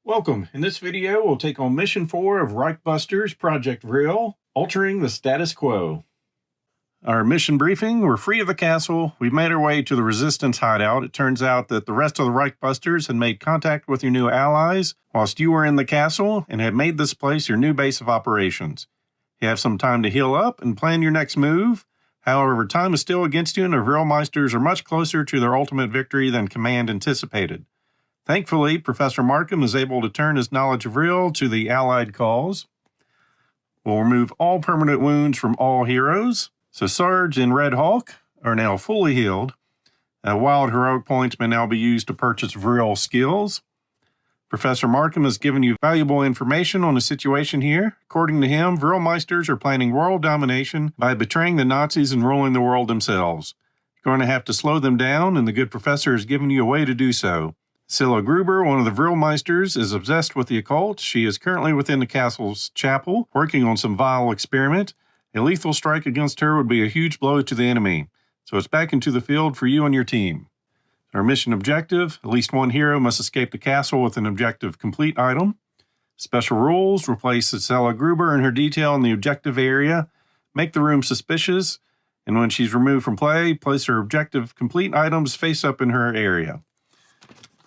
Welcome. In this video, we'll take on Mission 4 of REICHBUSTERS Projekt Vril, altering the status quo. Our mission briefing: we're free of the castle. We've made our way to the resistance hideout. It turns out that the rest of the REICHBUSTERS had made contact with your new allies whilst you were in the castle and had made this place your new base of operations. You have some time to heal up and plan your next move. However, time is still against you and the Vrilmeisters are much closer to their ultimate victory than Command anticipated. Thankfully, Professor Markham is able to turn his knowledge of Vril to the Allied cause. We'll remove all permanent wounds from all heroes. So Sarge and Red Hawk are now fully healed. Wild heroic points may now be used to purchase Vril skills. Professor Markham has given you valuable information on the situation here. According to him, Vrilmeisters are planning world domination by betraying the Nazis and ruling the world themselves. You're going to have to slow them down, and the good professor has given you a way to do so. Scylla Gruber, one of the Vrilmeisters, is obsessed with the occult. She is currently within the castle's chapel, working on some vile experiment. A lethal strike against her would be a huge blow to the enemy. So it's back into the field for you and your team. Our mission objective: at least one hero must escape the castle with an objective complete item. Special rules: replace Scylla Gruber and her detail in the objective area. Make the room suspicious. And when she's removed from play, place her objective complete items face up in her area.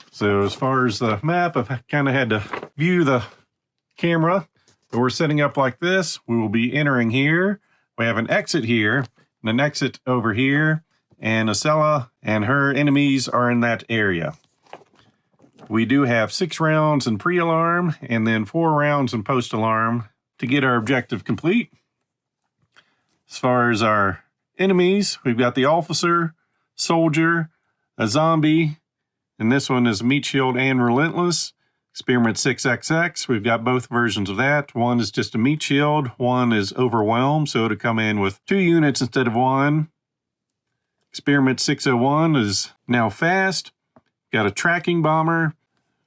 So as far as the map, I've kind of had to view the camera. But we're setting up like this. We will be entering here. We have an exit here and an exit over here. And Scylla and her enemies are in that area. We do have 6 rounds in pre-alarm and then 4 rounds in post-alarm to get our objective complete. As far as our enemies, we've got the officer, soldier, a zombie, and this one is Meat Shield and Relentless. Experiment 6XX, we've got both versions of that. One is just a Meat Shield, one is Overwhelmed, so it'll come in with 2 units instead of 1. Experiment 601 is now Fast. Got a Tracking Bomber,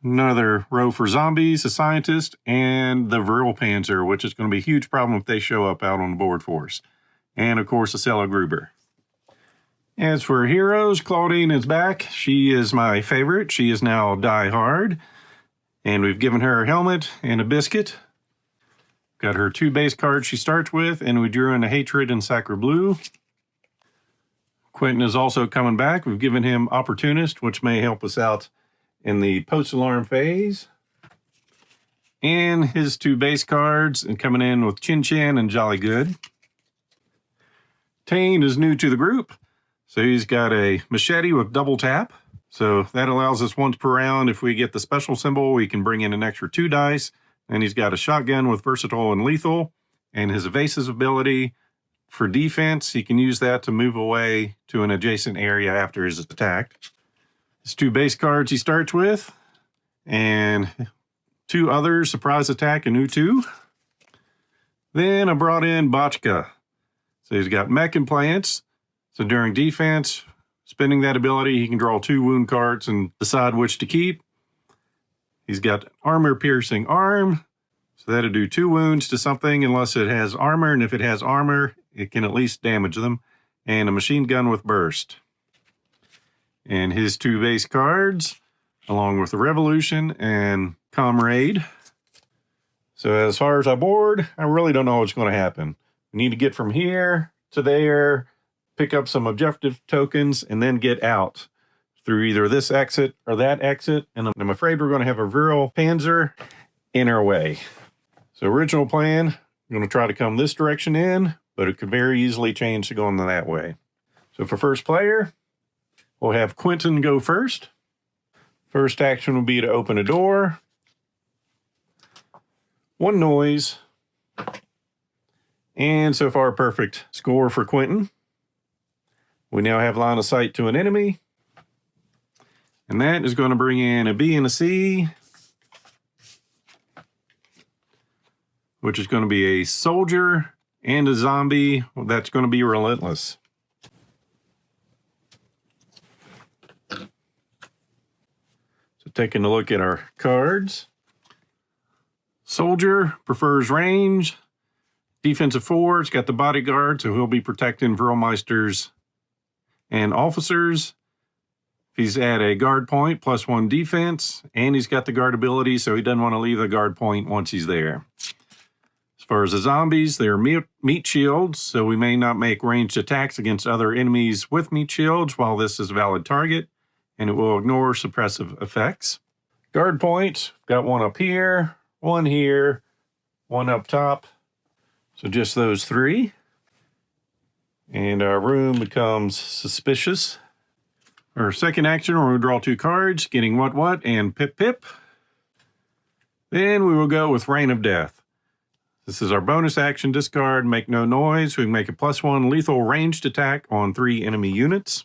another row for Zombies, a Scientist, and the Vril Panzer, which is going to be a huge problem if they show up out on the board for us. And of course, the Scylla Gruber. As for heroes, Claudine is back. She is my favorite. She is now Die Hard. And we've given her a helmet and a biscuit. Got her 2 base cards she starts with, and we drew in a Hatred and Sacre Blue. Quentin is also coming back. We've given him Opportunist, which may help us out in the post-alarm phase. And his 2 base cards, and coming in with Chin Chin and Jolly Good. Tane is new to the group. So he's got a machete with double tap. So that allows us once per round. If we get the special symbol, we can bring in an extra 2 dice. And he's got a shotgun with versatile and lethal. And his evasive ability for defense, he can use that to move away to an adjacent area after he's attacked. His 2 base cards he starts with. And 2 others, Surprise Attack and Utu. Then I brought in Botchka. So he's got mech implants. So during defense, spending that ability, he can draw 2 wound cards and decide which to keep. He's got armor-piercing arm. So that'll do 2 wounds to something unless it has armor. And if it has armor, it can at least damage them. And a machine gun with burst. And his 2 base cards, along with the Revolution and Comrade. So as far as our board, I really don't know what's going to happen. We need to get from here to there, pick up some objective tokens, and then get out through either this exit or that exit. And I'm afraid we're going to have a Vril Panzer in our way. So original plan, I'm going to try to come this direction in, but it could very easily change to going that way. So for first player, we'll have Quentin go first. First action will be to open a door. 1 noise. And so far, perfect score for Quentin. We now have line of sight to an enemy. And that is going to bring in a B and a C, which is going to be a soldier and a zombie. Well, that's going to be Relentless. So taking a look at our cards. Soldier prefers range. Defensive 4, it's got the bodyguard, so he'll be protecting Vrilmeisters and officers. He's at a guard point, +1 defense, and he's got the guard ability, so he doesn't want to leave the guard point once he's there. As far as the zombies, they're meat shields, so we may not make ranged attacks against other enemies with meat shields while this is a valid target, and it will ignore suppressive effects. Guard points, got one up here, one here, one up top. So just those 3. And our room becomes suspicious. Our second action, we're going to draw 2 cards, getting what, and pip. Then we will go with Reign of Death. This is our bonus action, discard, make no noise. We can make a +1 lethal ranged attack on 3 enemy units.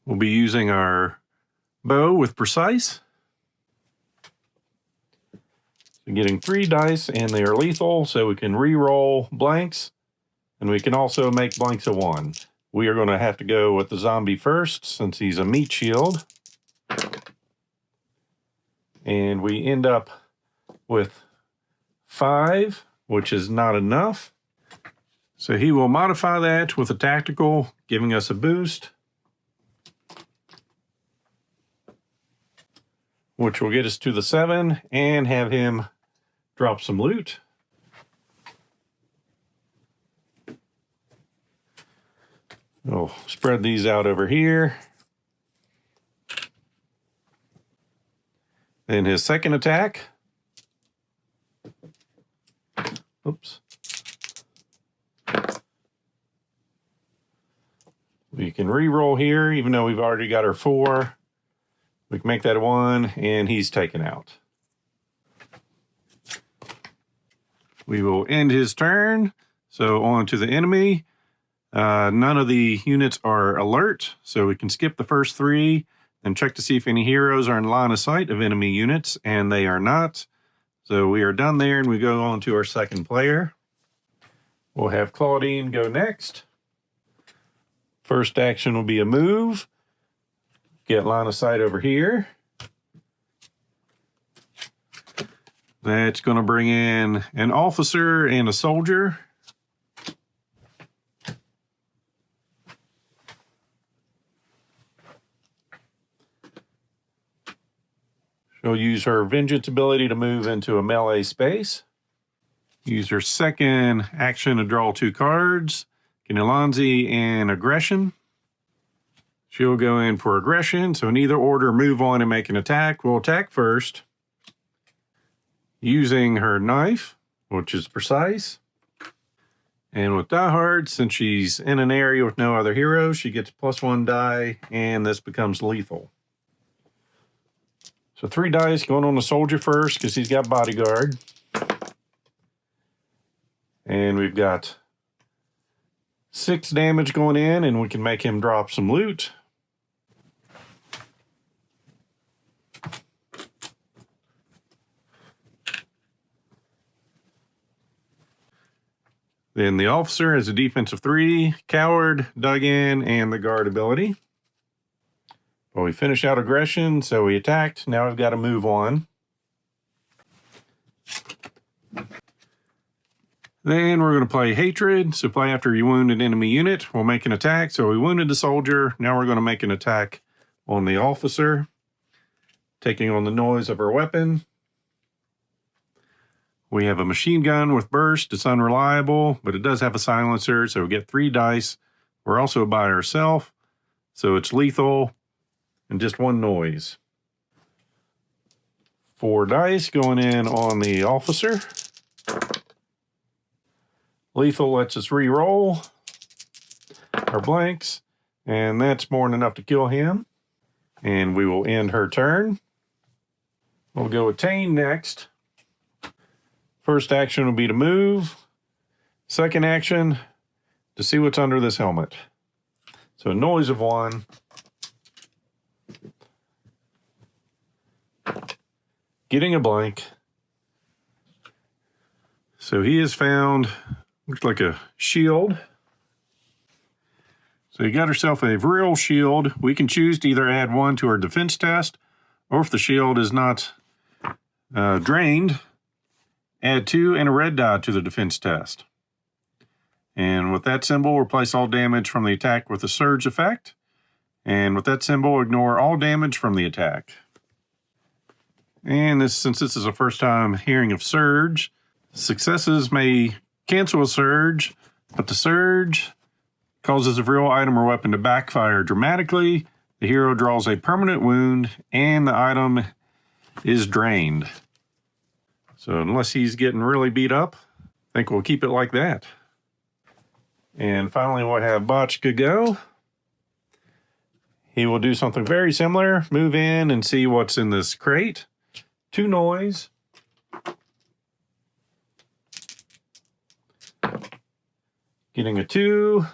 We'll be using our bow with precise. So getting 3 dice, and they are lethal, so we can re-roll blanks, and we can also make blanks a 1. We are going to have to go with the zombie first, since he's a meat shield. And we end up with 5, which is not enough. So he will modify that with a tactical, giving us a boost, which will get us to the 7 and have him drop some loot. We'll spread these out over here. Then his second attack. Oops. We can re-roll here, even though we've already got our 4. We can make that a 1, and he's taken out. We will end his turn. So on to the enemy. None of the units are alert, so we can skip the first 3 and check to see if any heroes are in line of sight of enemy units, and they are not. So we are done there, and we go on to our second player. We'll have Claudine go next. First action will be a move. Get line of sight over here. That's going to bring in an officer and a soldier. She'll use her vengeance ability to move into a melee space. Use her second action to draw 2 cards, Kinelanzi and Aggression. She'll go in for aggression, so in either order, move on and make an attack. We'll attack first using her knife, which is precise. And with Die Hard, since she's in an area with no other heroes, she gets +1 die, and this becomes lethal. So 3 dice going on the soldier first because he's got bodyguard. And we've got 6 damage going in, and we can make him drop some loot. Then the officer has a defense of 3, coward, dug in, and the guard ability. Well, we finish out aggression, so we attacked. Now we've got to move on. Then we're going to play hatred. So play after you wound an enemy unit. We'll make an attack. So we wounded the soldier. Now we're going to make an attack on the officer, taking on the noise of our weapon. We have a machine gun with burst. It's unreliable, but it does have a silencer, so we get 3 dice. We're also by ourselves, so it's lethal and just 1 noise. 4 dice going in on the officer. Lethal lets us re-roll our blanks, and that's more than enough to kill him. And we will end her turn. We'll go with Tane next. First action will be to move. Second action, to see what's under this helmet. So a noise of 1. Getting a blank. So he has found, looks like a shield. So you got herself a Vril shield. We can choose to either add 1 to her defense test, or if the shield is not drained, add 2 and a red die to the defense test. And with that symbol, replace all damage from the attack with a surge effect. And with that symbol, ignore all damage from the attack. And since this is a first time hearing of surge, successes may cancel a surge, but the surge causes a Vril item or weapon to backfire dramatically. The hero draws a permanent wound, and the item is drained. So unless he's getting really beat up, I think we'll keep it like that. And finally, we'll have Botchka go. He will do something very similar. Move in and see what's in this crate. 2 noise. Getting a 2.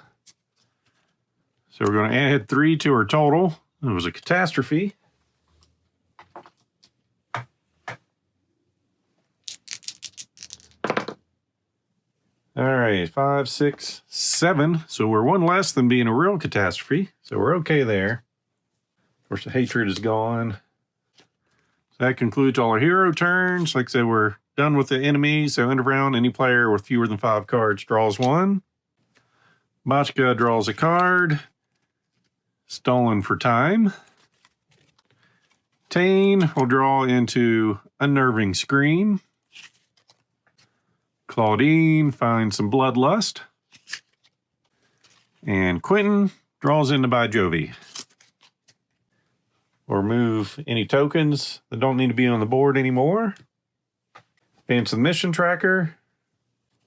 So we're going to add 3 to her total. It was a catastrophe. All right, 5, 6, 7. So we're 1 less than being a real catastrophe. So we're okay there. Of course, the hatred is gone. So that concludes all our hero turns. Like I said, we're done with the enemy. So end of round, any player with fewer than 5 cards draws 1. Botchka draws a card. Stolen for time. Tane will draw into Unnerving Scream. Claudine finds some Bloodlust. And Quentin draws into By Jovi. Or move any tokens that don't need to be on the board anymore. Advance the mission tracker.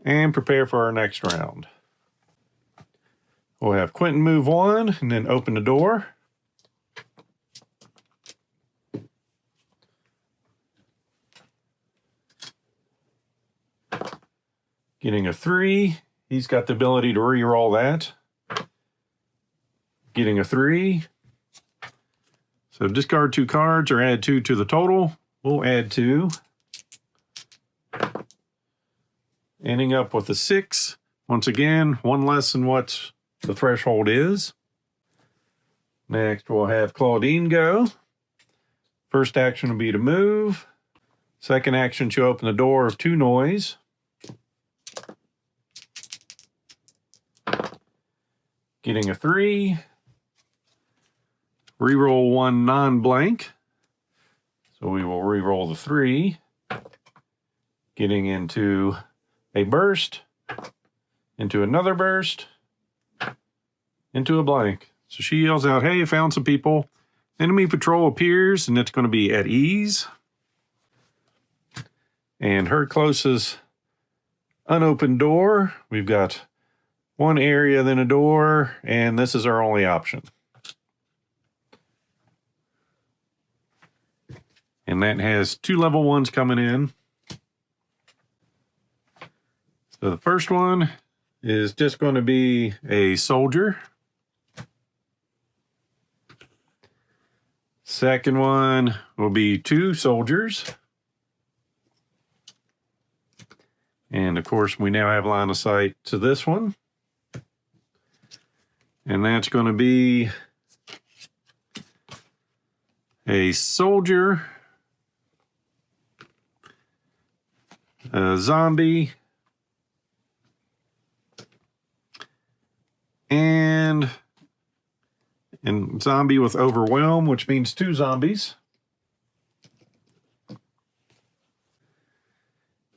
And prepare for our next round. We'll have Quentin move 1 and then open the door. Getting a 3. He's got the ability to re-roll that. Getting a 3. So discard 2 cards or add 2 to the total. We'll add 2. Ending up with a 6. Once again, 1 less than what the threshold is. Next, we'll have Claudine go. First action will be to move. Second action, she'll open the door of 2 noise. Getting a 3. Reroll 1 non-blank. So we will reroll the 3. Getting into a burst. Into another burst. Into a blank. So she yells out, hey, found some people. Enemy patrol appears, and it's going to be at ease. And her closest unopened door, we've got 1 area, then a door, and this is our only option. And that has 2 level 1s coming in. So the first one is just going to be a soldier. Second one will be 2 soldiers. And of course, we now have line of sight to this one. And that's going to be a soldier, a zombie, and zombie with overwhelm, which means 2 zombies.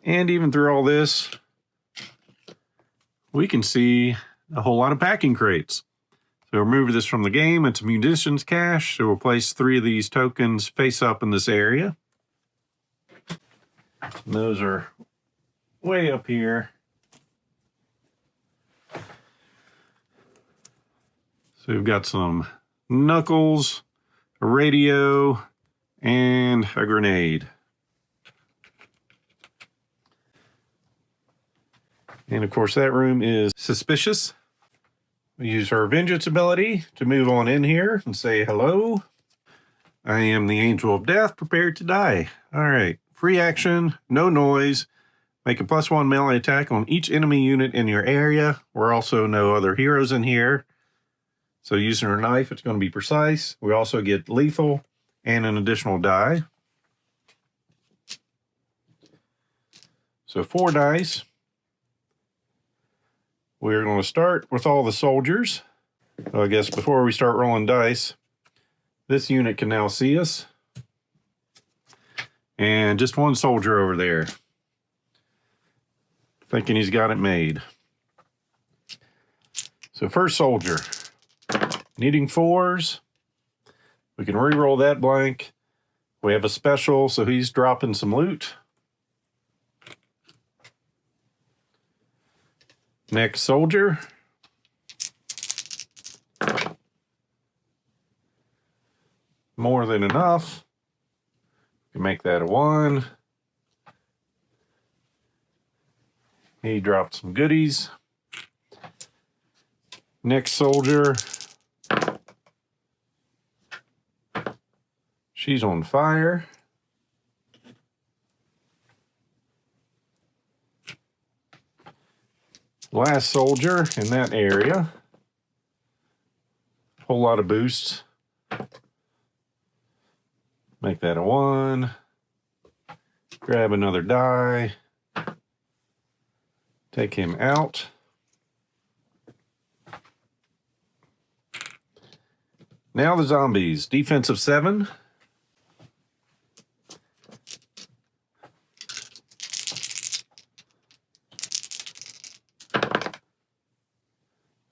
And even through all this, we can see a whole lot of packing crates. So remove this from the game. It's munitions cache. So we'll place 3 of these tokens face up in this area. And those are way up here. So we've got some knuckles, a radio, and a grenade. And of course that room is suspicious. We use our vengeance ability to move on in here and say hello. I am the Angel of Death, prepared to die. All right, free action, no noise. Make a +1 melee attack on each enemy unit in your area. We're also no other heroes in here. So using our knife, it's going to be precise. We also get lethal and an additional die. So 4 dice. We're going to start with all the soldiers. So I guess before we start rolling dice, this unit can now see us. And just one soldier over there, thinking he's got it made. So first soldier, needing 4s. We can re-roll that blank. We have a special, so he's dropping some loot. Next soldier. More than enough. We can make that a 1. He dropped some goodies. Next soldier. She's on fire. Last soldier in that area. Whole lot of boosts. Make that a 1. Grab another die. Take him out. Now the zombies. Defensive 7.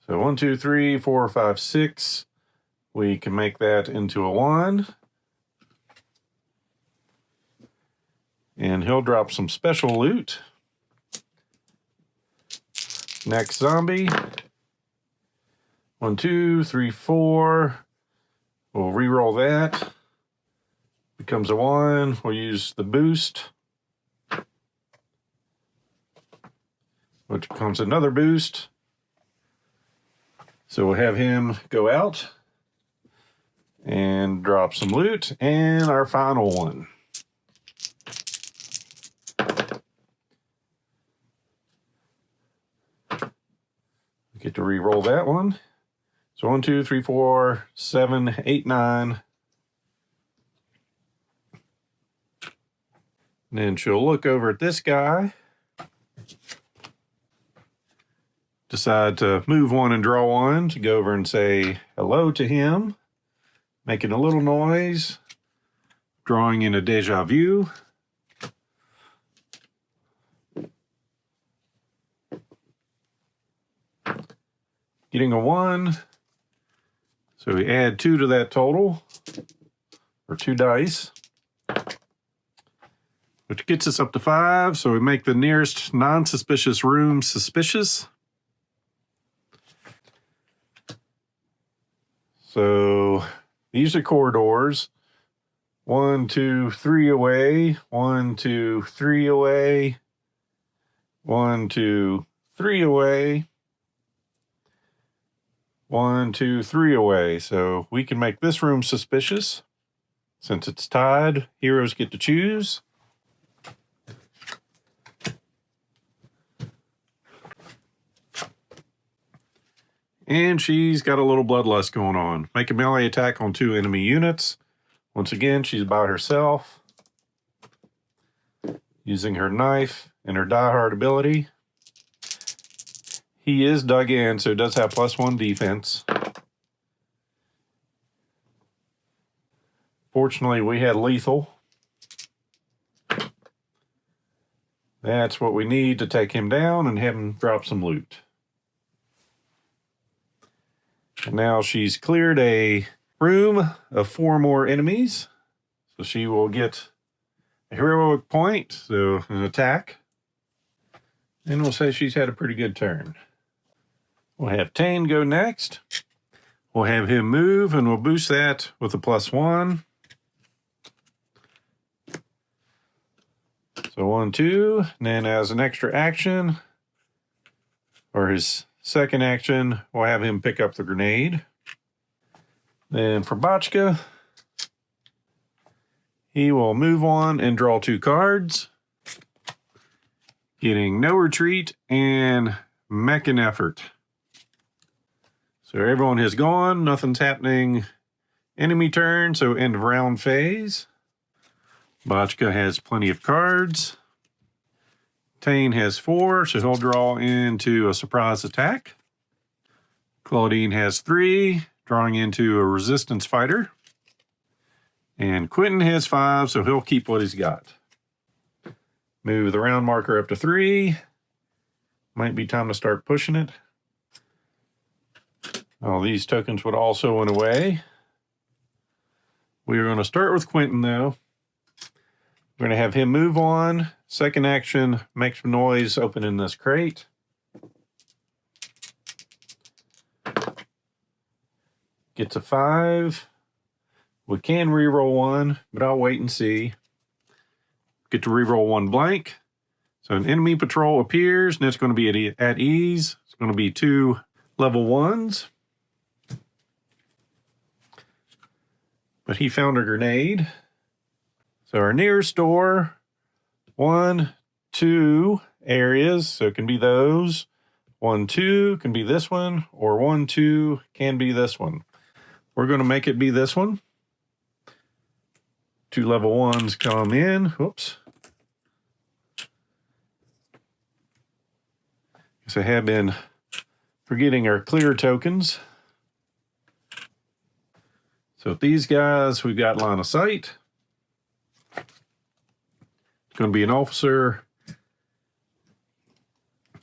So 1, 2, 3, 4, 5, 6. We can make that into a 1. And he'll drop some special loot. Next zombie. 1, 2, 3, 4. We'll re-roll that. Becomes a 1. We'll use the boost, which becomes another boost. So we'll have him go out and drop some loot. And our final one. We get to re-roll that one. So 1, 2, 3, 4, 7, 8, 9. And then she'll look over at this guy. Decide to move 1 and draw 1 to go over and say hello to him. Making a little noise. Drawing in a deja vu. Getting a 1. So we add 2 to that total. Or 2 dice. Which gets us up to 5. So we make the nearest non-suspicious room suspicious. So these are corridors. 1, 2, 3 away. 1, 2, 3 away. 1, 2, 3 away. 1, 2, 3 away. So we can make this room suspicious. Since it's tied, heroes get to choose. And she's got a little bloodlust going on. Make a melee attack on 2 enemy units. Once again, she's by herself. Using her knife and her diehard ability. He is dug in, so it does have +1 defense. Fortunately, we had lethal. That's what we need to take him down and have him drop some loot. And now she's cleared a room of 4 more enemies. So she will get a heroic point, so an attack. And we'll say she's had a pretty good turn. We'll have Tane go next. We'll have him move, and we'll boost that with a +1. So 1, 2, and then as an extra action, or his second action, we'll have him pick up the grenade. Then for Botchka, he will move on and draw 2 cards, getting no retreat and mech an effort. So everyone has gone, nothing's happening. Enemy turn, so end of round phase. Botchka has plenty of cards. Tane has 4, so he'll draw into a surprise attack. Claudine has 3, drawing into a resistance fighter. And Quentin has 5, so he'll keep what he's got. Move the round marker up to 3. Might be time to start pushing it. All these tokens would also went away. We are going to start with Quentin, though. We're going to have him move on. Second action, make some noise opening this crate. Gets a 5. We can reroll 1, but I'll wait and see. Get to reroll 1 blank. So an enemy patrol appears, and it's going to be at ease. It's going to be 2 level 1s. But he found a grenade. So our nearest door, 1, 2 areas, so it can be those. 1, 2 can be this one, or 1, 2 can be this one. We're going to make it be this one. 2 level 1s come in. Whoops. Guess I have been forgetting our clear tokens. So with these guys, we've got line of sight. It's going to be an officer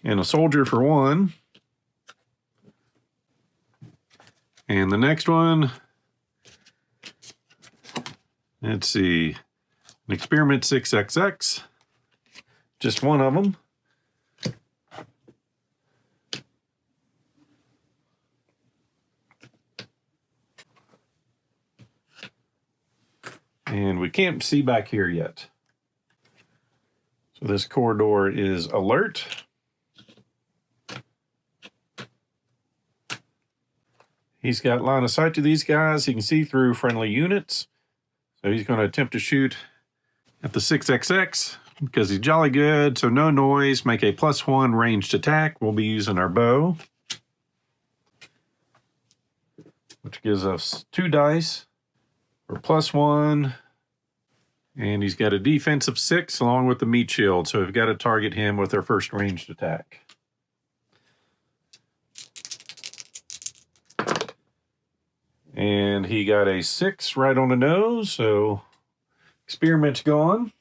and a soldier for 1. And the next one, let's see, an experiment 6XX, just one of them. And we can't see back here yet. So this corridor is alert. He's got line of sight to these guys. He can see through friendly units. So he's going to attempt to shoot at the 6XX because he's jolly good. So no noise, make a +1 ranged attack. We'll be using our bow, which gives us 2 dice for +1. And he's got a defensive 6 along with the meat shield. So we've got to target him with our first ranged attack. And he got a 6 right on the nose. So experiment's gone.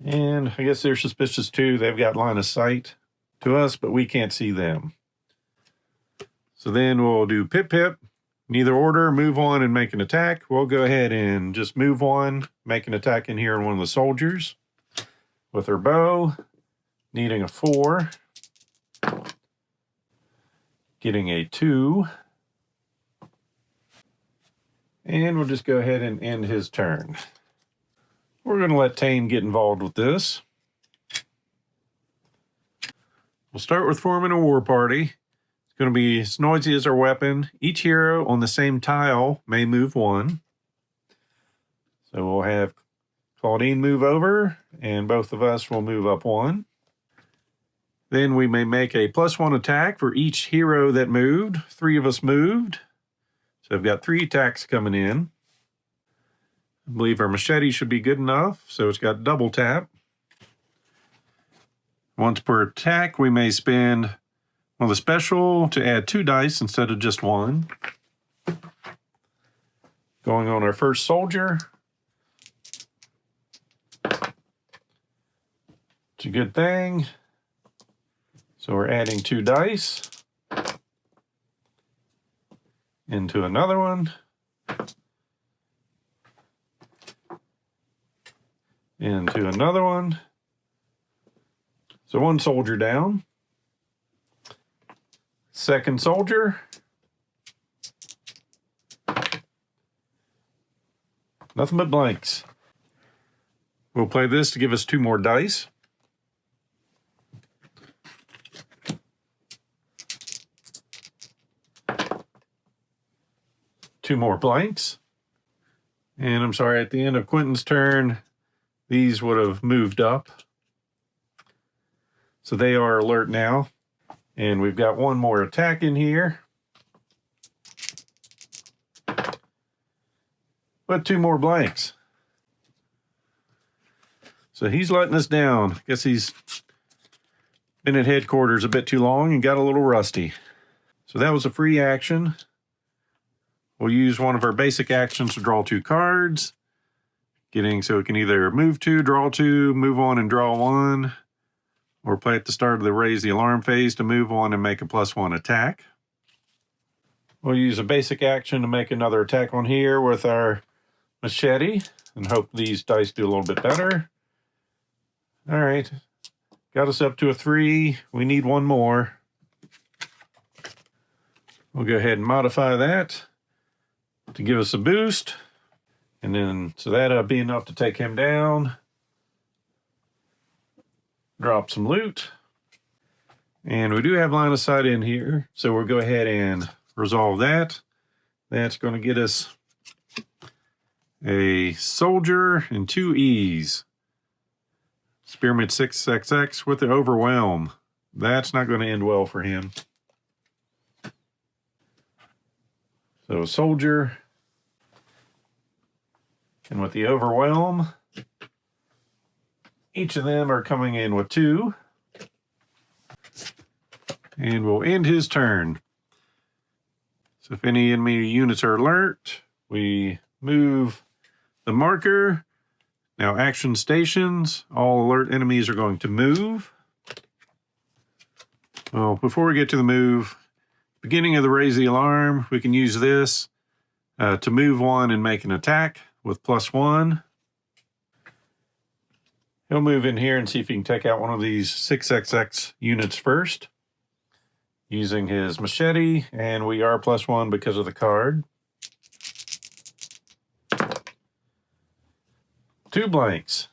And I guess they're suspicious too. They've got line of sight to us, but we can't see them. So then we'll do pip pip. Neither order, move on and make an attack. We'll go ahead and just move on, make an attack in here on one of the soldiers with our bow, needing a 4, getting a 2, and we'll just go ahead and end his turn. We're going to let Tane get involved with this. We'll start with forming a war party. Going to be as noisy as our weapon. Each hero on the same tile may move 1. So we'll have Claudine move over, and both of us will move up 1. Then we may make a +1 attack for each hero that moved. 3 of us moved. So I've got 3 attacks coming in. I believe our machete should be good enough, so it's got double tap. Once per attack, we may spend the special to add 2 dice instead of just 1. Going on our first soldier. It's a good thing. So we're adding 2 dice into another one. Into another one. So 1 soldier down. Second soldier. Nothing but blanks. We'll play this to give us 2 more dice. Two more blanks. And I'm sorry, at the end of Quentin's turn, these would have moved up. So they are alert now. And we've got 1 more attack in here. But 2 more blanks. So he's letting us down. I guess he's been at headquarters a bit too long and got a little rusty. So that was a free action. We'll use one of our basic actions to draw 2 cards. So it can either move 2, draw 2, move on and draw 1, or play at the start of the raise the alarm phase to move on and make a +1 attack. We'll use a basic action to make another attack on here with our machete and hope these dice do a little bit better. All right, got us up to a 3. We need one more. We'll go ahead and modify that to give us a boost. And then, so that'll be enough to take him down. Drop some loot. And we do have line of sight in here, so we'll go ahead and resolve that. That's going to get us a soldier and 2 E's. Spearmint 6XX with the overwhelm. That's not going to end well for him. So soldier, and with the overwhelm, each of them are coming in with 2. And we'll end his turn. So if any enemy units are alert, we move the marker. Now action stations, all alert enemies are going to move. Well, before we get to the move, beginning of the raise the alarm, we can use this to move 1 and make an attack with +1. He'll move in here and see if he can take out one of these 6XX units first using his machete, and we are +1 because of the card. 2 blanks.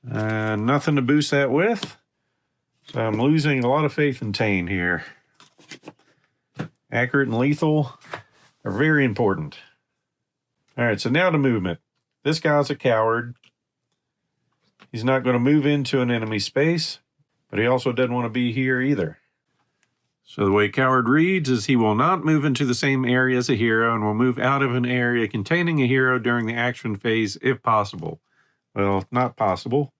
Nothing to boost that with. So I'm losing a lot of faith in Tane here. Accurate and lethal are very important. All right, so now to movement. This guy's a coward. He's not going to move into an enemy space, but he also doesn't want to be here either. So the way coward reads is he will not move into the same area as a hero and will move out of an area containing a hero during the action phase if possible. Well, not possible.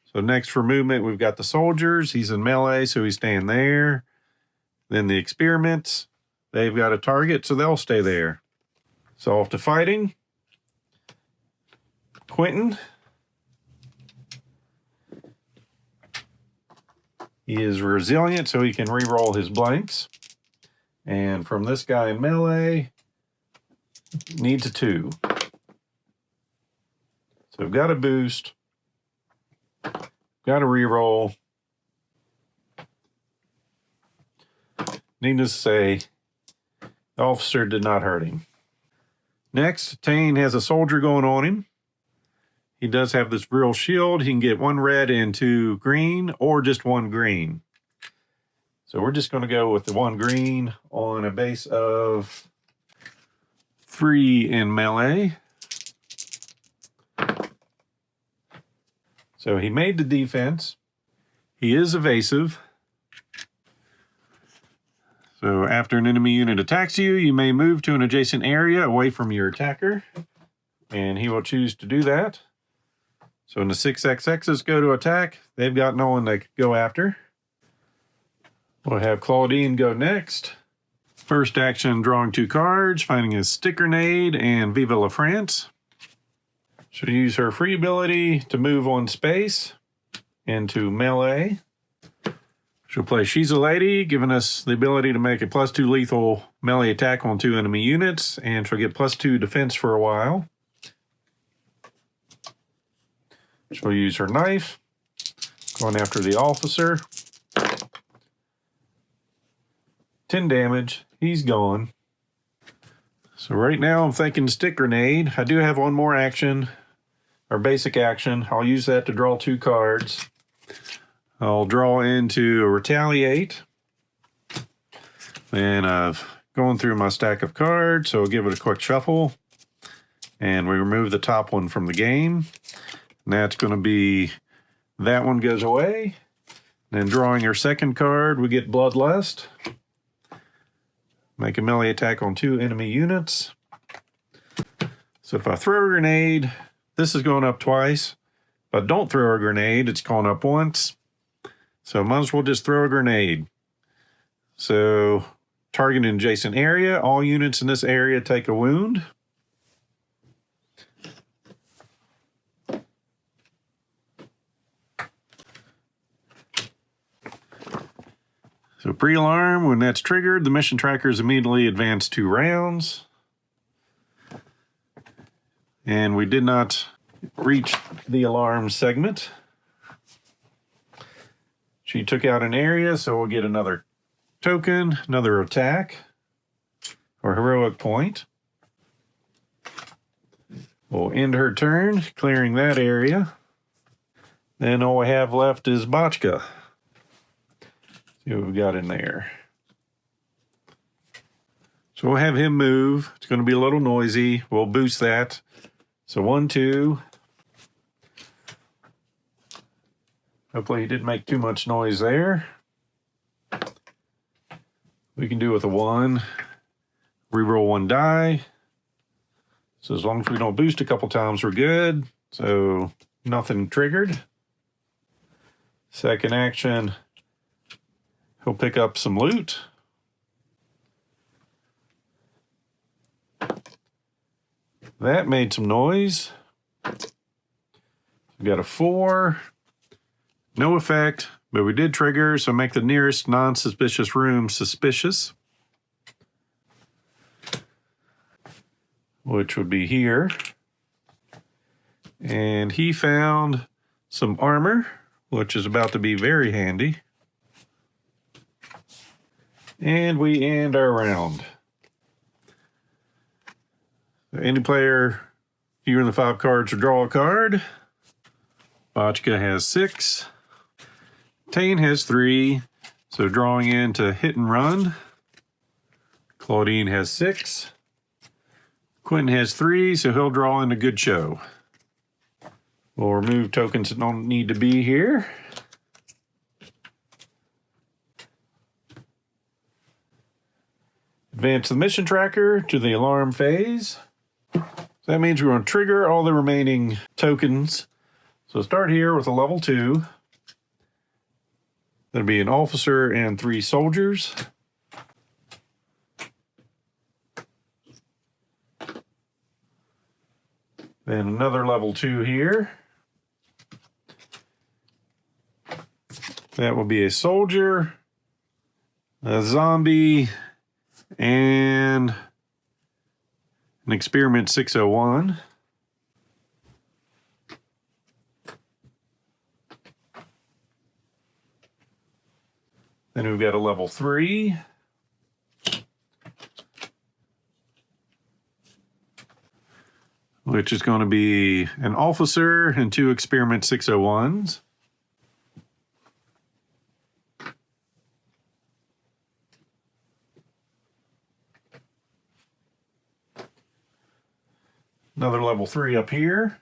So next for movement, we've got the soldiers. He's in melee, so he's staying there. Then the experiments, they've got a target, so they'll stay there. So off to fighting. Quentin. He is resilient, so he can re-roll his blanks. And from this guy in melee, needs a 2. So we've got a boost. Got a re-roll. Needless to say, the officer did not hurt him. Next, Tane has a soldier going on him. He does have this Vril shield. He can get 1 red and 2 green, or just 1 green. So we're just going to go with the 1 green on a base of 3 in melee. So he made the defense. He is evasive. So after an enemy unit attacks you, you may move to an adjacent area away from your attacker. And he will choose to do that. So when the 6XXs go to attack, they've got no one they could go after. We'll have Claudine go next. First action, drawing 2 cards, finding a Stick Grenade and Vive la France. She'll use her free ability to move on space into melee. She'll play She's a Lady, giving us the ability to make a +2 lethal melee attack on 2 enemy units, and she'll get +2 defense for a while. She'll use her knife, going after the officer. 10 damage, he's gone. So right now I'm thinking Stick Grenade. I do have one more action, or basic action. I'll use that to draw 2 cards. I'll draw into a Retaliate. Then I've gone through my stack of cards, so I'll give it a quick shuffle. And we remove the top one from the game. And that's going to be, that one goes away. Then drawing our second card, we get Bloodlust. Make a melee attack on 2 enemy units. So if I throw a grenade, This is going up twice. If I don't throw a grenade, it's going up once. So might as well just throw a grenade. So target an adjacent area. All units in this area take a wound. So pre-alarm, when that's triggered, the mission trackers immediately advance 2 rounds. And we did not reach the alarm segment. She took out an area, so we'll get another token, another attack, or heroic point. We'll end her turn, clearing that area. Then all we have left is Botchka. See what we've got in there. So we'll have him move. It's going to be a little noisy. We'll boost that. So 1, 2. Hopefully he didn't make too much noise there. We can do with a 1. Reroll 1 die. So as long as we don't boost a couple times, we're good. So nothing triggered. Second action, he'll pick up some loot. That made some noise. We got a 4. No effect, but we did trigger, so make the nearest non-suspicious room suspicious. Which would be here. And he found some armor, which is about to be very handy. And we end our round. Any player, fewer than 5 cards will draw a card. Botchka has 6. Tane has 3, so drawing into hit and run. Claudine has 6. Quentin has 3, so he'll draw in a good show. We'll remove tokens that don't need to be here. Advance the mission tracker to the alarm phase. So that means we're going to trigger all the remaining tokens. So start here with a level 2. That'll be an officer and 3 soldiers. Then another level 2 here. That will be a soldier, a zombie, and an experiment 601. Then we've got a level 3. Which is going to be an officer and 2 experiment 601s. Another level 3 up here.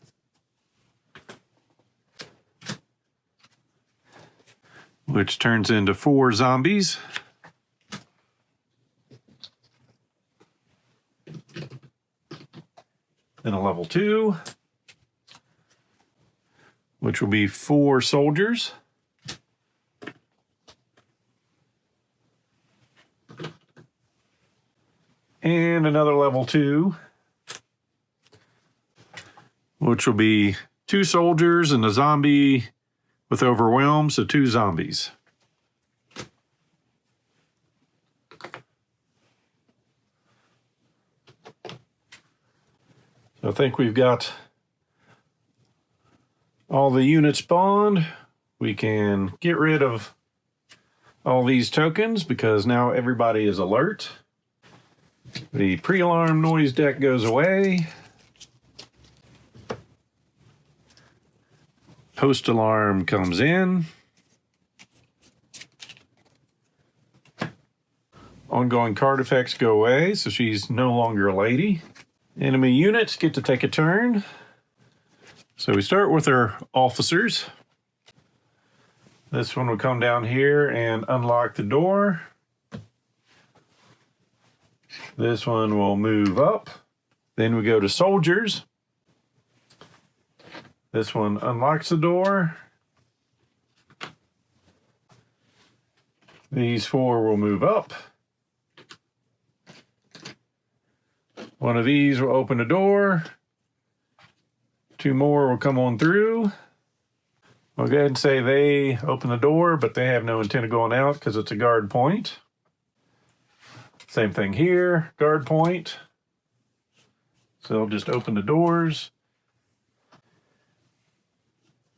Which turns into 4 zombies. Then a level 2, which will be 4 soldiers. And another level 2, which will be 2 soldiers and a zombie with overwhelm, so 2 zombies. I think we've got all the units spawned. We can get rid of all these tokens because now everybody is alert. The pre-alarm noise deck goes away. Post-alarm comes in. Ongoing card effects go away, so she's no longer a lady. Enemy units get to take a turn. So we start with our officers. This one will come down here and unlock the door. This one will move up. Then we go to soldiers. This one unlocks the door. These 4 will move up. One of these will open the door. 2 more will come on through. I'll go ahead and say they open the door, but they have no intent of going out because it's a guard point. Same thing here, guard point. So they'll just open the doors.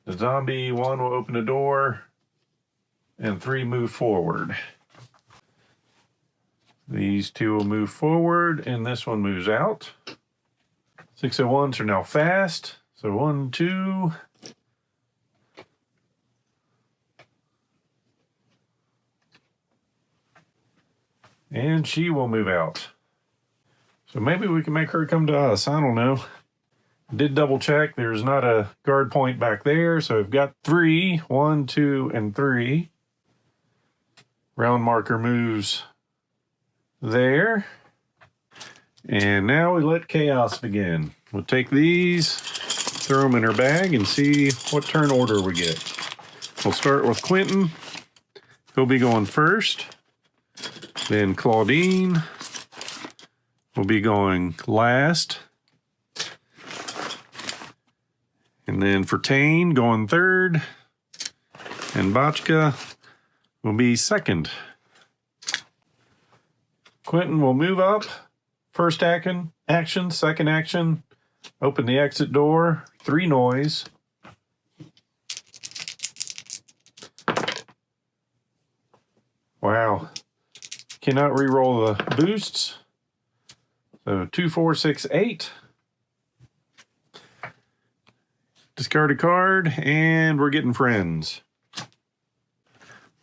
The zombie 1 will open the door, and 3 move forward. These 2 will move forward, and this one moves out. 601s are now fast. So 1, 2. And she will move out. So maybe we can make her come to us. I don't know. Did double check. There's not a guard point back there. So we've got 3. 1, 2, and 3. Round marker moves there. And now we let chaos begin. We'll take these, throw them in her bag, and see what turn order we get. We'll start with Quentin. He'll be going first. Then Claudine will be going last. And then for Tane going third. And Botchka will be second. Quentin will move up. First action, second action. Open the exit door. 3 noise. Wow. Cannot re-roll the boosts. So 2, 4, 6, 8. Discard a card, and we're getting friends.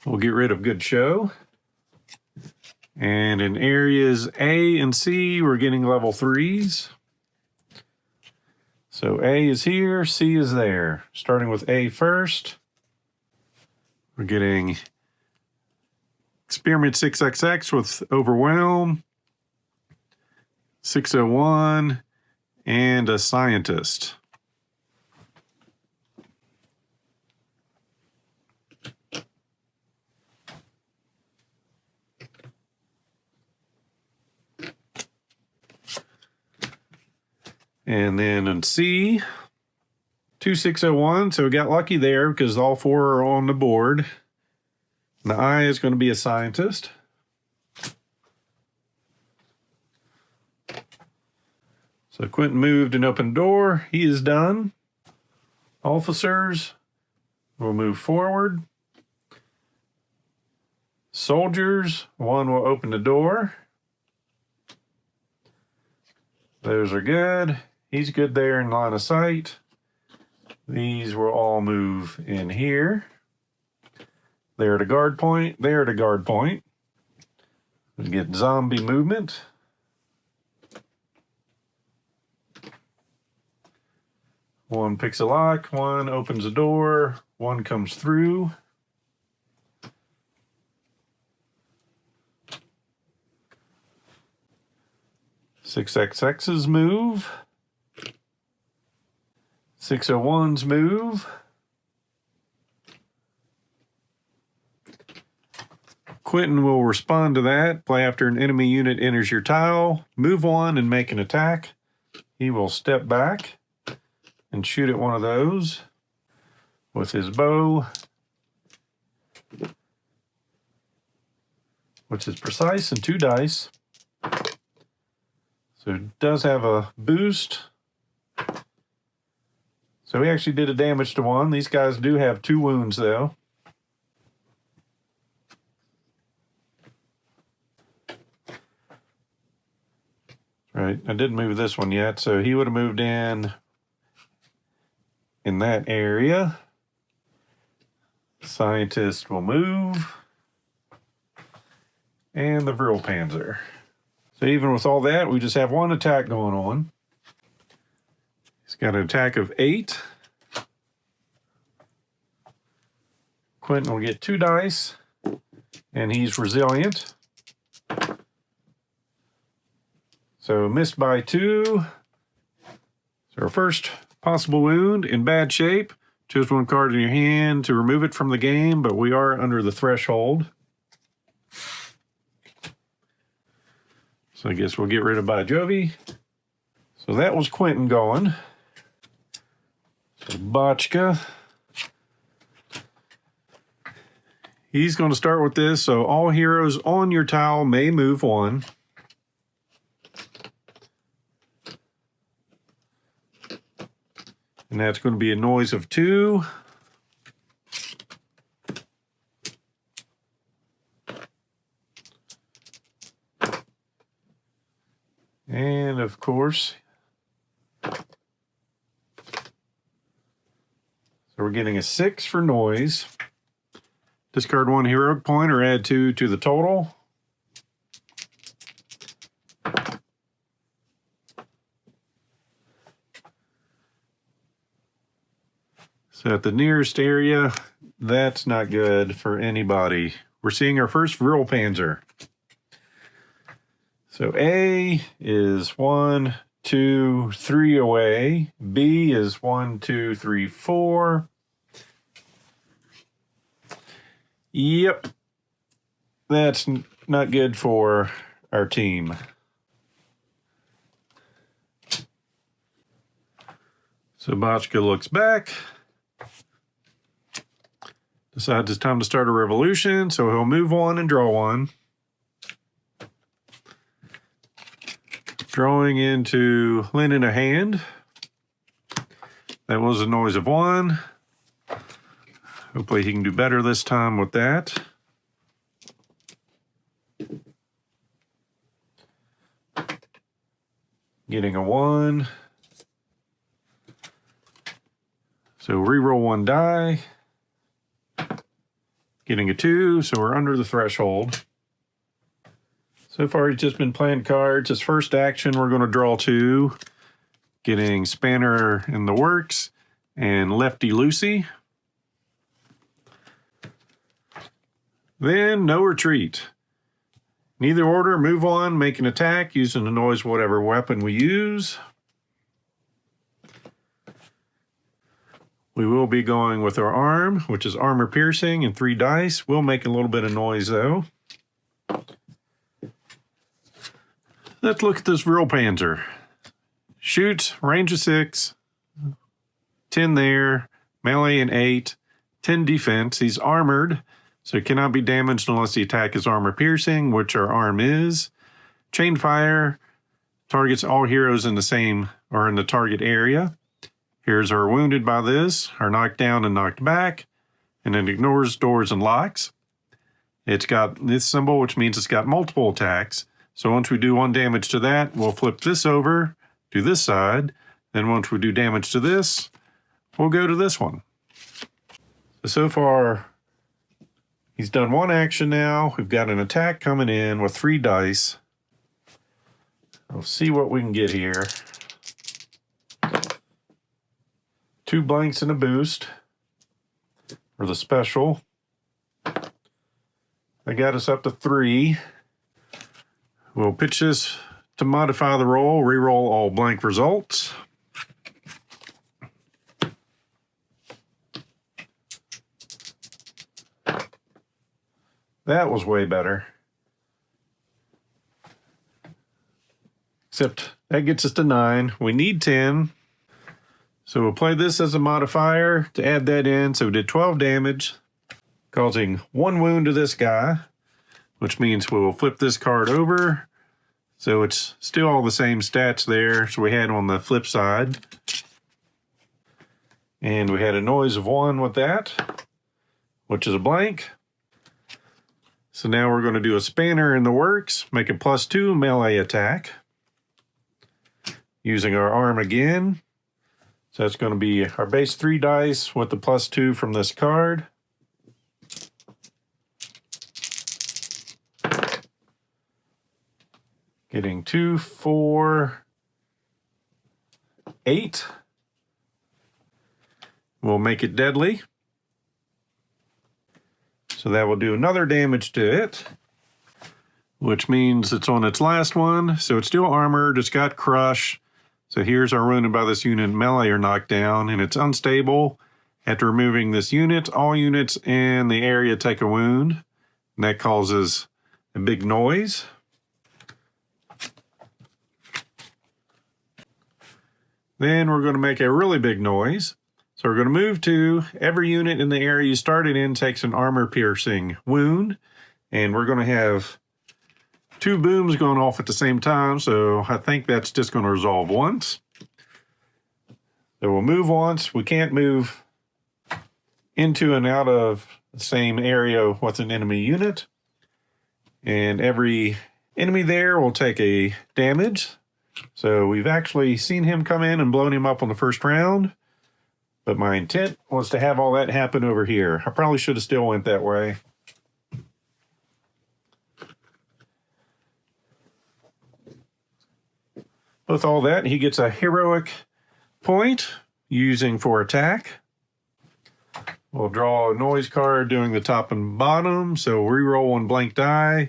We'll get rid of good show. And in areas A and C, we're getting level 3s. So A is here, C is there. Starting with A first, we're getting Experiment 6XX with Overwhelm, 601, and a Scientist. And then in C, 2601, so we got lucky there because all 4 are on the board. And the I is going to be a Scientist. So Quentin moved and opened the door. He is done. Officers will move forward. Soldiers, 1 will open the door. Those are good. He's good there in line of sight. These will all move in here. They're at a guard point. They're at a guard point. We get zombie movement. One picks a lock. 1 opens a door. 1 comes through. Six XXs move. 601s move. Quentin will respond to that. Play after an enemy unit enters your tile. Move 1 and make an attack. He will step back and shoot at one of those with his bow, which is precise and 2 dice. So it does have a boost. So he actually did a damage to 1. These guys do have 2 wounds though. Right, I didn't move this one yet, so he would have moved in that area. Scientist will move. And the Vril Panzer. So even with all that, we just have 1 attack going on. He's got an attack of 8. Quentin will get 2 dice, and he's resilient. So missed by 2. So our first Possible wound, in bad shape. Choose one card in your hand to remove it from the game, but we are under the threshold. So I guess we'll get rid of Jovi. So that was Quentin going. So Botchka. He's going to start with this. So all heroes on your tile may move one. And that's going to be a noise of 2. And of course, so we're getting a 6 for noise. Discard 1 heroic point or add 2 to the total. So at the nearest area, that's not good for anybody. We're seeing our first Vril Panzer. So A is 1, 2, 3 away. B is 1, 2, 3, 4. Yep. That's not good for our team. So Botchka looks back. Decides it's time to start a revolution, so he'll move 1 and draw 1. Drawing into lending a hand. That was a noise of 1. Hopefully he can do better this time with that. Getting a 1. So reroll 1 die. Getting a 2, so we're under the threshold. So far he's just been playing cards. His first action, we're going to draw 2. Getting Spanner in the works and Lefty Lucy. Then no retreat. Neither order, move on, make an attack using the noise whatever weapon we use. We will be going with our arm, which is armor piercing and 3 dice. We'll make a little bit of noise though. Let's look at this Vril Panzer. Shoots, range of 6, 10 there, melee and 8, 10 defense. He's armored, so he cannot be damaged unless the attack is armor piercing, which our arm is. Chain fire targets all heroes in the same or in the target area. Here's our wounded by this, our knocked down and knocked back, and it ignores doors and locks. It's got this symbol, which means it's got multiple attacks. So once we do 1 damage to that, we'll flip this over to this side. Then once we do damage to this, we'll go to this one. So far, he's done 1 action now. We've got an attack coming in with 3 dice. We'll see what we can get here. 2 blanks and a boost for the special. That got us up to 3. We'll pitch this to modify the roll, reroll all blank results. That was way better. Except that gets us to 9. We need 10. So we'll play this as a modifier to add that in. So we did 12 damage, causing 1 wound to this guy, which means we will flip this card over. So it's still all the same stats there. So we had on the flip side. And we had a noise of 1 with that, which is a blank. So now we're going to do a Spanner in the works, make a +2 melee attack. Using our arm again. So that's going to be our base 3 dice with the +2 from this card. Getting 2, 4, 8. We'll make it deadly. So that will do another damage to it, which means it's on its last one. So it's still armored, it's got crush. So here's our wounded by this unit melee are knocked down, and it's unstable. After removing this unit, all units in the area take a wound, and that causes a big noise. Then we're going to make a really big noise. So we're going to move to every unit in the area you started in takes an armor-piercing wound, and we're going to have 2 booms going off at the same time, so I think that's just going to resolve once. So we'll move once. We can't move into and out of the same area with an enemy unit. And every enemy there will take a damage. So we've actually seen him come in and blown him up on the first round. But my intent was to have all that happen over here. I probably should have still went that way. With all that, he gets a heroic point using for attack. We'll draw a noise card doing the top and bottom. So reroll 1 blank die.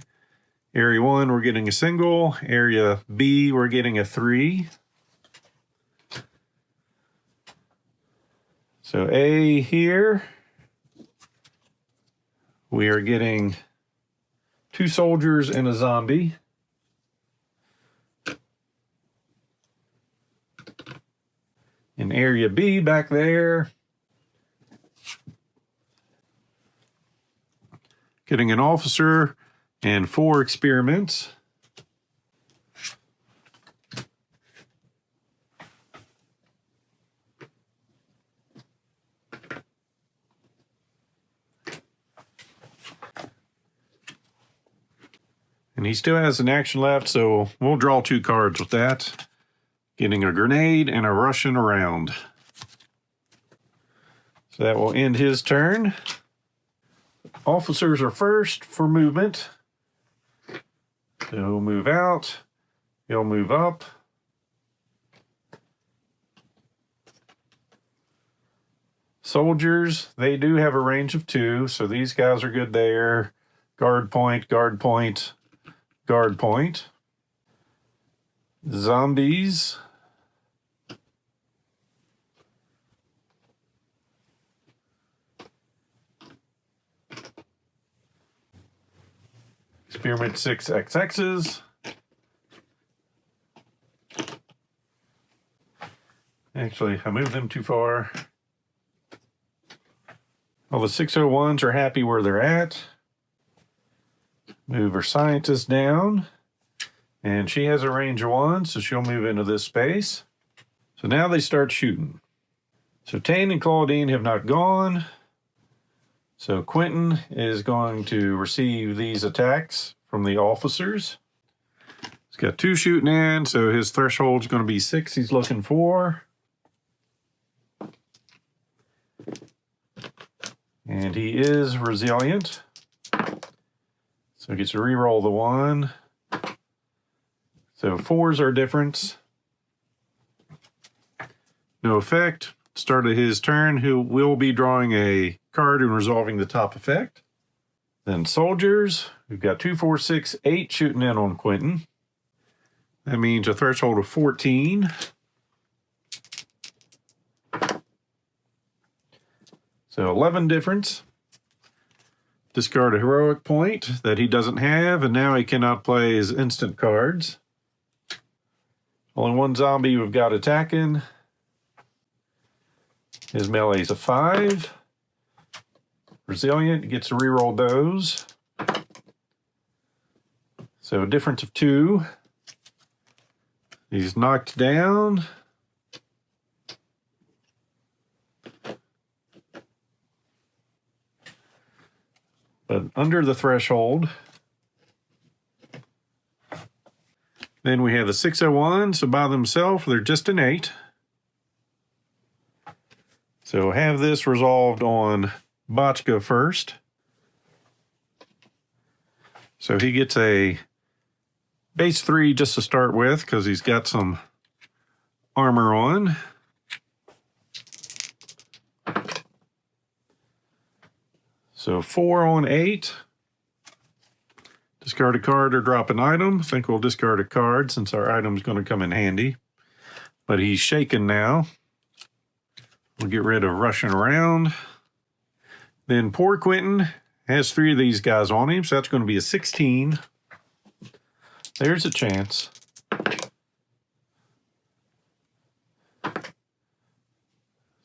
Area 1, we're getting a single. Area B, we're getting a 3. So A here, we are getting 2 soldiers and a zombie. In area B back there, getting an officer and 4 experiments. And he still has an action left, so we'll draw 2 cards with that. Getting a grenade and a Russian around. So that will end his turn. Officers are first for movement. So he'll move out. He'll move up. Soldiers, they do have a range of 2, so these guys are good there. Guard point, guard point, guard point. Zombies. Experiment 6 XXs. Actually, I moved them too far. All the 601s are happy where they're at. Move her scientist down. And she has a range of 1, so she'll move into this space. So now they start shooting. So Tane and Claudine have not gone. So Quentin is going to receive these attacks from the officers. He's got 2 shooting in, so his threshold's going to be 6 he's looking for. And he is resilient. So he gets to reroll the 1. So 4s are difference. No effect. Start of his turn, he will be drawing a card and resolving the top effect. Then soldiers, we've got 2, 4, 6, 8 shooting in on Quentin. That means a threshold of 14. So 11 difference. Discard a heroic point that he doesn't have, and now he cannot play his instant cards. Only 1 zombie we've got attacking. His melee's a 5. Resilient, gets to reroll those. So a difference of 2. He's knocked down. But under the threshold. Then we have the 601, so by themselves, they're just an 8. So have this resolved on Botchka first. So he gets a base 3 just to start with, because he's got some armor on. So 4 on 8. Discard a card or drop an item. I think we'll discard a card since our item's going to come in handy. but he's shaken now. We'll get rid of rushing around. Then poor Quentin has 3 of these guys on him, so that's going to be a 16. There's a chance.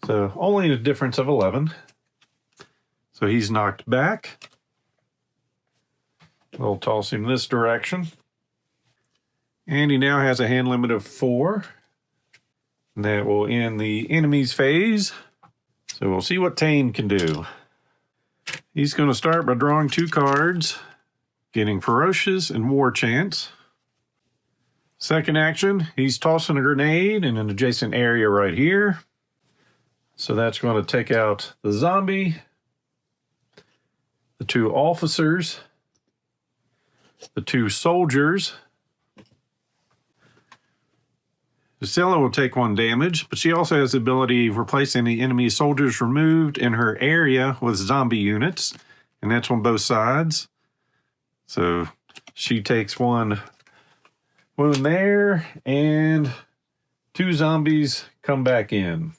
So only a difference of 11. So he's knocked back. We'll toss him this direction. And he now has a hand limit of 4. And that will end the enemy's phase. So we'll see what Tane can do. He's going to start by drawing 2 cards, getting Ferocious and War Chance. Second action, he's tossing a grenade in an adjacent area right here. So that's going to take out the zombie, the 2 officers, the 2 soldiers. Lucilla will take 1 damage, but she also has the ability of replacing the enemy soldiers removed in her area with zombie units, and that's on both sides. So she takes 1 wound there, and 2 zombies come back in.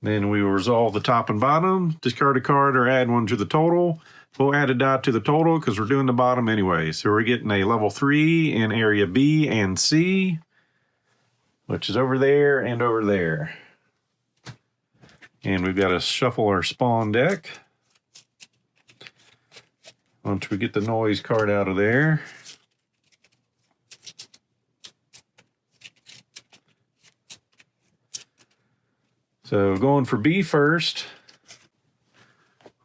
Then we will resolve the top and bottom, discard a card or add 1 to the total. We'll add a dot to the total because we're doing the bottom anyway. So we're getting a level 3 in area B and C, which is over there and over there. And we've got to shuffle our spawn deck. Once we get the noise card out of there. So going for B first,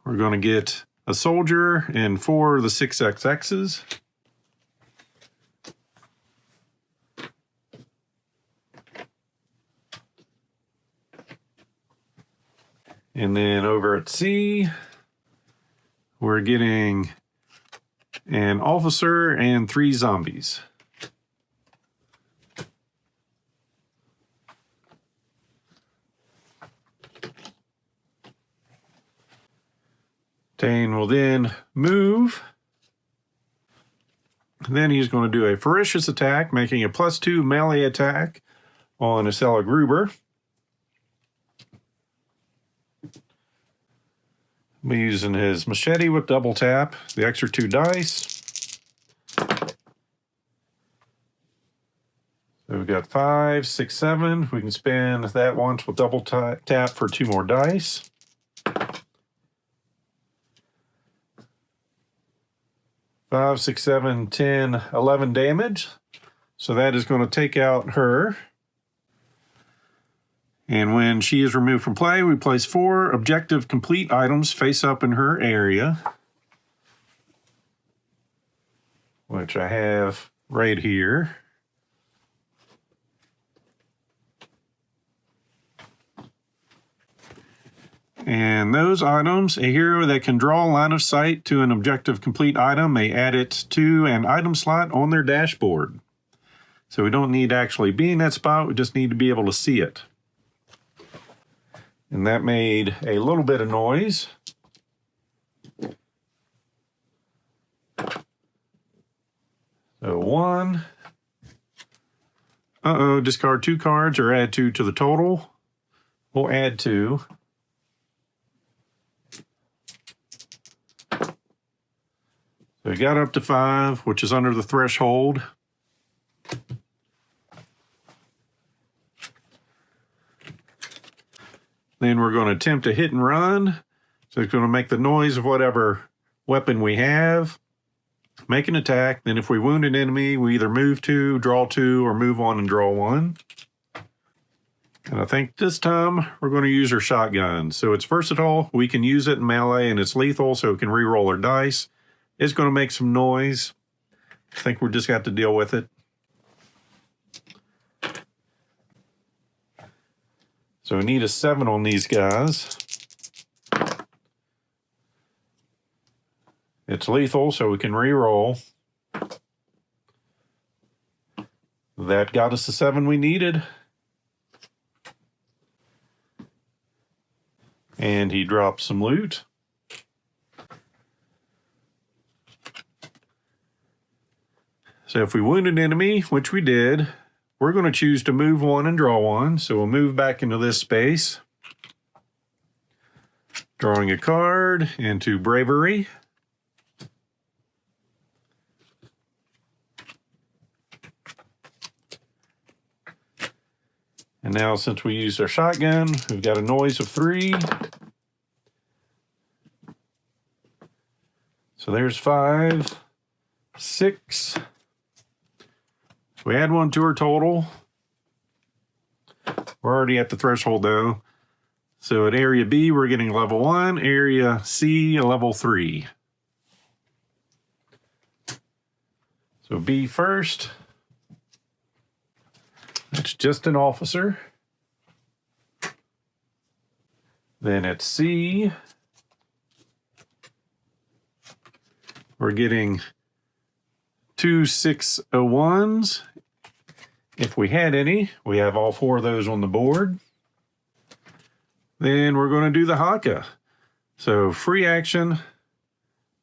we're going to get a soldier and 4 of the 6XXs. And then over at C, we're getting an officer and 3 zombies. Tane will then move. And then he's going to do a ferocious attack, making a +2 melee attack on Acela Gruber. We're using his machete with double tap, the extra 2 dice. So we've got 5, 6, 7. We can spend that once with double tap for 2 more dice. 5, 6, 7, 10, 11 damage. So that is going to take out her. And when she is removed from play, we place 4 objective complete items face up in her area, which I have right here. And those items, a hero that can draw line of sight to an objective complete item may add it to an item slot on their dashboard. So we don't need to actually be in that spot, we just need to be able to see it. And that made a little bit of noise. So 1. Discard 2 cards or add 2 to the total. We'll add 2. So we got up to 5, which is under the threshold. Then we're going to attempt a hit and run. So it's going to make the noise of whatever weapon we have. Make an attack. Then if we wound an enemy, we either move 2, draw 2, or move on and draw 1. And I think this time we're going to use our shotgun. So it's versatile. We can use it in melee, and it's lethal, so we can re-roll our dice. It's going to make some noise. I think we just got to deal with it. So we need a 7 on these guys. It's lethal, so we can re-roll. That got us the 7 we needed. And he dropped some loot. So if we wound an enemy, which we did, we're going to choose to move one and draw one. So we'll move back into this space. Drawing a card into Bravery. And now since we used our shotgun, we've got a noise of 3. So there's 5, 6. We add 1 to our total. We're already at the threshold though. So at area B, we're getting level 1, area C, a level 3. So B first. That's just an officer. Then at C, we're getting 2 601s. If we had any, we have all 4 of those on the board. Then we're going to do the haka. So free action.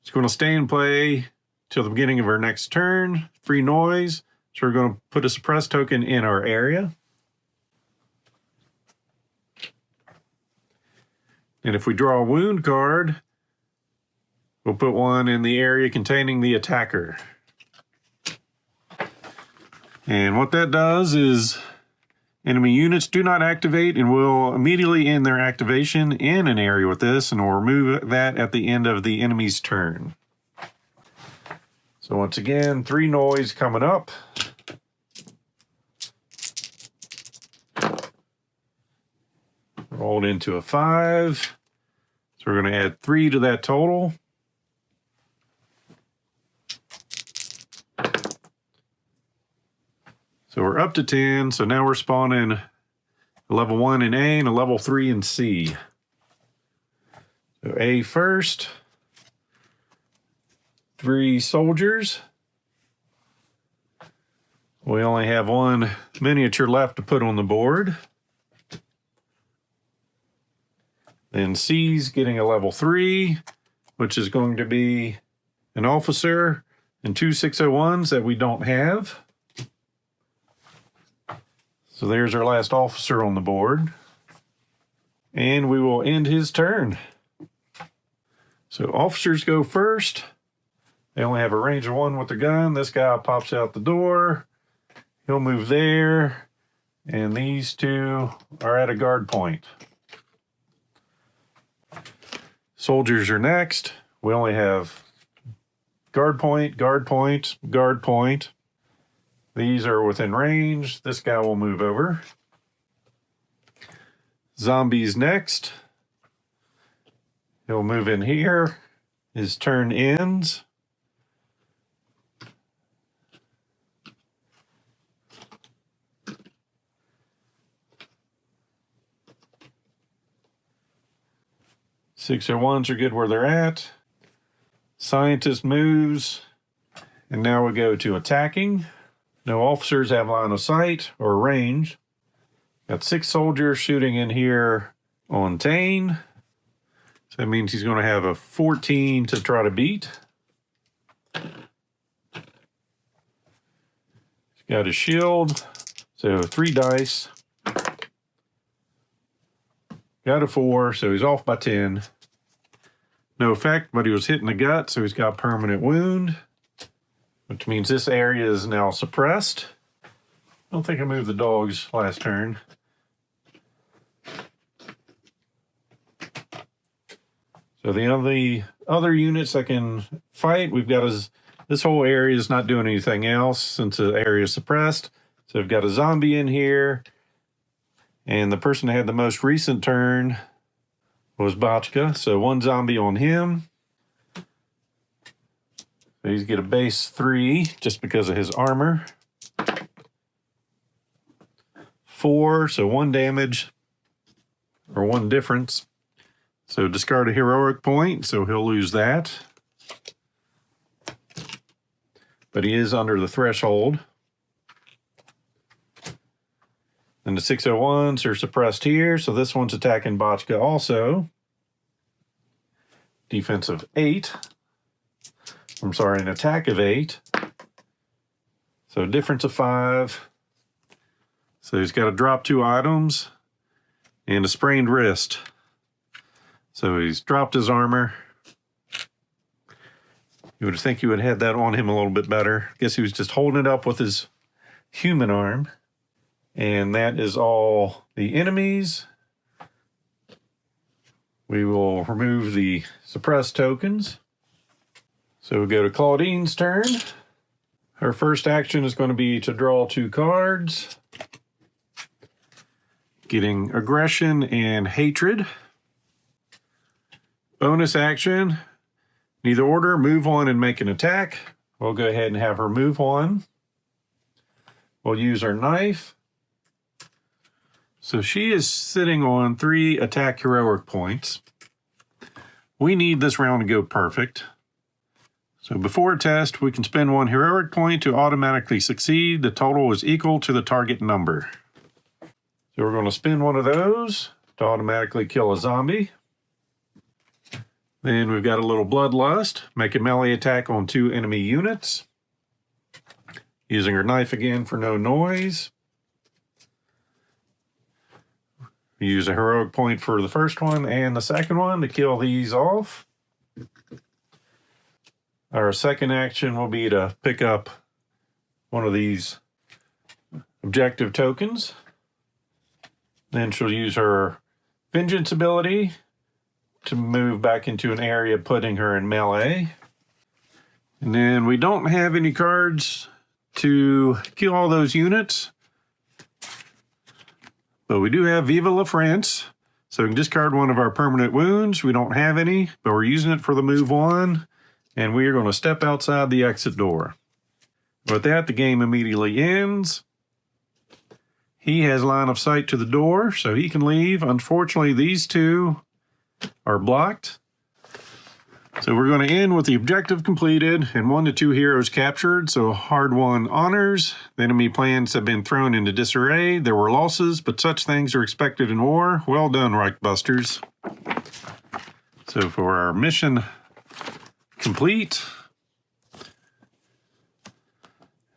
It's going to stay in play till the beginning of our next turn. Free noise. So we're going to put a suppressed token in our area. And if we draw a wound card, we'll put one in the area containing the attacker. And what that does is enemy units do not activate and will immediately end their activation in an area with this, and we'll remove that at the end of the enemy's turn. So once again, 3 noise coming up. Rolled into a 5. So we're going to add 3 to that total. So we're up to 10. So now we're spawning a level 1 in A and a level 3 in C. So A first. 3 soldiers. We only have 1 miniature left to put on the board. Then C's getting a level 3, which is going to be an officer and 2 601s that we don't have. So there's our last officer on the board. And we will end his turn. So officers go first. They only have a range of 1 with their gun. This guy pops out the door. He'll move there. And these 2 are at a guard point. Soldiers are next. We only have guard point, guard point, guard point. These are within range. This guy will move over. Zombies next. He'll move in here. His turn ends. Six or ones are good where they're at. Scientist moves. And now we go to attacking. No officers have line of sight or range. Got 6 soldiers shooting in here on Tane. So that means he's going to have a 14 to try to beat. He's got a shield. So 3 dice. Got a 4, so he's off by 10. No effect, but he was hit in the gut, so he's got permanent wound, which means this area is now suppressed. I don't think I moved the dogs last turn. So the only other units that can fight, we've got this whole area is not doing anything else since the area is suppressed. So we've got a zombie in here. And the person that had the most recent turn was Botchka. So 1 zombie on him. So he's get a base 3 just because of his armor. 4, so 1 damage or 1 difference. So discard a heroic point, so he'll lose that. But he is under the threshold. And the 601s are suppressed here, so this one's attacking Botchka also. Defensive 8. I'm sorry, an attack of 8. So difference of 5. So he's got to drop 2 items and a sprained wrist. So he's dropped his armor. You would think you would have had that on him a little bit better. Guess he was just holding it up with his human arm. And that is all the enemies. We will remove the suppressed tokens. So we go to Claudine's turn. Her first action is going to be to draw 2 cards. Getting aggression and hatred. Bonus action. Neither order, move on and make an attack. We'll go ahead and have her move on. We'll use our knife. So she is sitting on 3 attack heroic points. We need this round to go perfect. So before a test, we can spend 1 heroic point to automatically succeed. The total is equal to the target number. So we're going to spend 1 of those to automatically kill a zombie. Then we've got a little bloodlust. Make a melee attack on 2 enemy units. Using her knife again for no noise. Use a heroic point for the first one and the second one to kill these off. Our second action will be to pick up one of these objective tokens. Then she'll use her vengeance ability to move back into an area, putting her in melee. And then we don't have any cards to kill all those units. But we do have Viva La France, so we can discard 1 of our permanent wounds. We don't have any, but we're using it for the move on, and we are going to step outside the exit door. With that, the game immediately ends. He has line of sight to the door, so he can leave. Unfortunately, these 2 are blocked. So we're going to end with the objective completed and 1 to 2 heroes captured, so hard-won honors. The enemy plans have been thrown into disarray. There were losses, but such things are expected in war. Well done, REICHBUSTERS. So for our mission complete,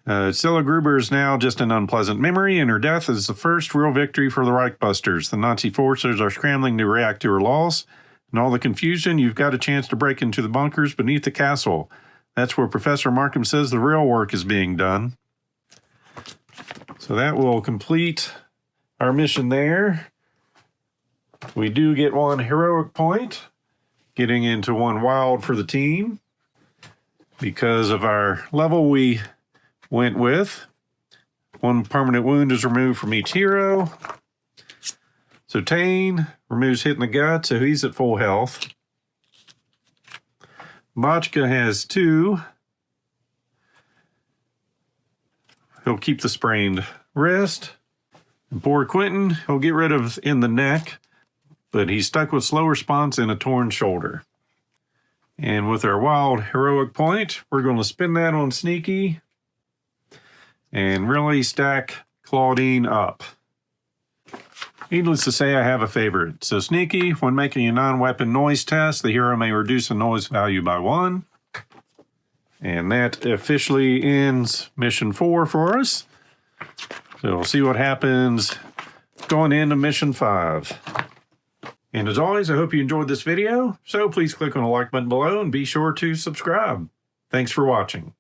Scylla Gruber is now just an unpleasant memory, and her death is the first real victory for the REICHBUSTERS. The Nazi forces are scrambling to react to her loss. In all the confusion, you've got a chance to break into the bunkers beneath the castle. That's where Professor Markham says the real work is being done. So that will complete our mission there. We do get 1 heroic point, getting into 1 wild for the team. Because of our level we went with, 1 permanent wound is removed from each hero. So Tane removes hit in the gut, so he's at full health. Botchka has 2. He'll keep the sprained wrist. And poor Quentin, he'll get rid of in the neck, but he's stuck with slow response and a torn shoulder. And with our wild heroic point, we're going to spin that on Sneaky and really stack Claudine up. Needless to say, I have a favorite. So Sneaky, when making a non-weapon noise test, the hero may reduce the noise value by 1. And that officially ends mission 4 for us. So we'll see what happens going into mission 5. And as always, I hope you enjoyed this video. So please click on the like button below and be sure to subscribe. Thanks for watching.